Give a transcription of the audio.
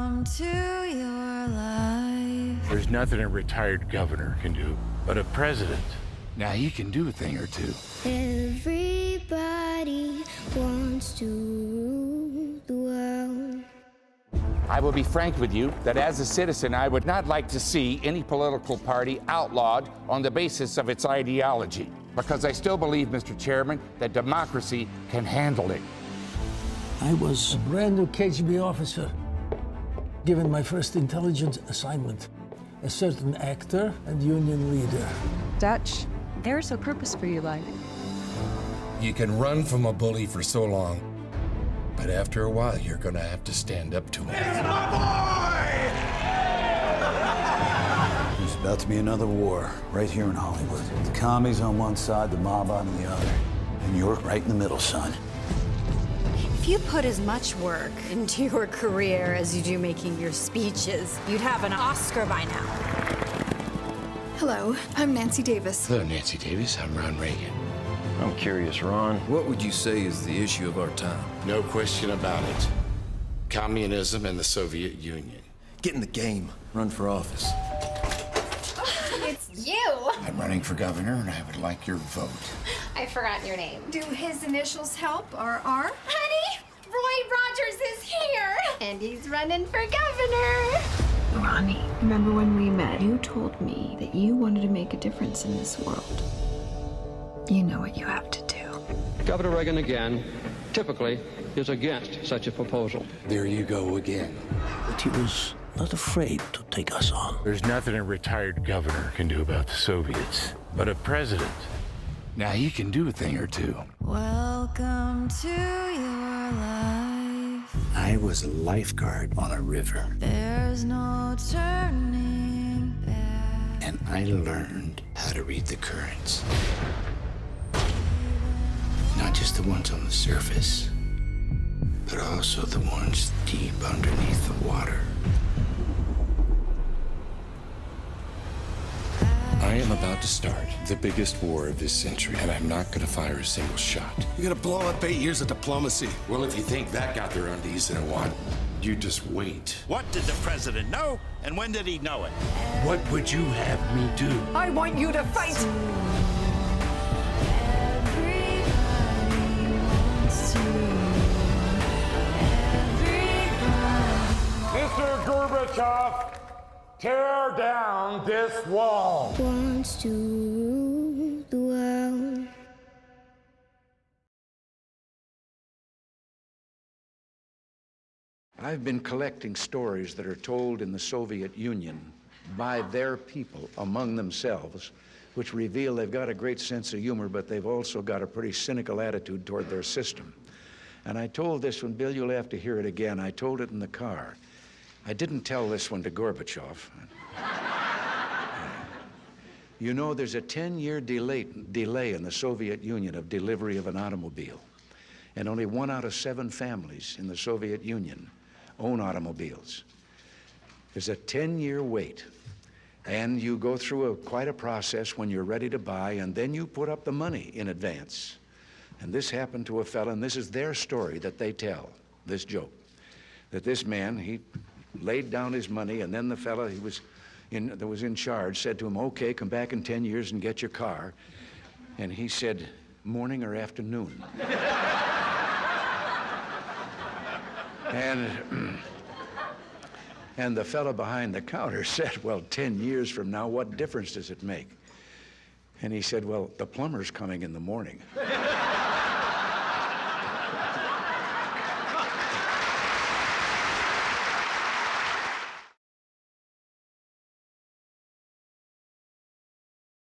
Welcome to your life. There's nothing a retired governor can do, but a president, now he can do a thing or two. Everybody wants to rule the world. I will be frank with you that as a citizen, I would not like to see any political party outlawed on the basis of its ideology, because I still believe, Mr. Chairman, that democracy can handle it. I was a brand new KGB officer, given my first intelligence assignment. A certain actor and union leader. Dutch, there's a purpose for your life. You can run from a bully for so long, but after a while, you're gonna have to stand up to him. It's my boy! There's about to be another war right here in Hollywood. The commies on one side, the mob on the other. And you're right in the middle, son. If you put as much work into your career as you do making your speeches, you'd have an Oscar by now. Hello, I'm Nancy Davis. Hello, Nancy Davis. I'm Ron Reagan. I'm curious, Ron. What would you say is the issue of our time? No question about it. Communism and the Soviet Union. Get in the game. Run for office. It's you! I'm running for governor, and I would like your vote. I forgot your name. Do his initials help, or R? Honey, Roy Rogers is here! And he's running for governor! Ronnie, remember when we met? You told me that you wanted to make a difference in this world. You know what you have to do. Governor Reagan, again, typically is against such a proposal. There you go again. But he was not afraid to take us on. there's nothing a retired governor can do about the Soviets, but a president, now he can do a thing or two. Welcome to your life. I was a lifeguard on a river. There's no turning back. And I learned how to read the currents. Not just the ones on the surface, but also the ones deep underneath the water. I am about to start the biggest war of this century, and I'm not going to fire a single shot. You're gonna blow up 8 years of diplomacy. Well, if you think that got their undies in a wad, you just wait. What did the president know, and when did he know it? what would you have me do? I want you to fight! Everybody wants to. Everybody. Mr. Gorbachev, tear down this wall. Wants to rule the world. I've been collecting stories that are told in the Soviet Union by their people among themselves, which reveal they've got a great sense of humor, but they've also got a pretty cynical attitude toward their system. And I told this one, Bill, you'll have to hear it again. I told it in the car. I didn't tell this one to Gorbachev. You know, there's a 10-year delay in the Soviet Union of delivery of an automobile. And only 1 out of 7 families in the Soviet Union own automobiles. There's a 10-year wait. And you go through quite a process when you're ready to buy, and then you put up the money in advance. And this happened to a fella, and this is their story that they tell, this joke. That this man, he laid down his money, and then the fella that was in charge said to him, okay, come back in 10 years and get your car. And he said, morning or afternoon? And the fellow behind the counter said, well, 10 years from now, what difference does it make? And he said, well, the plumber's coming in the morning.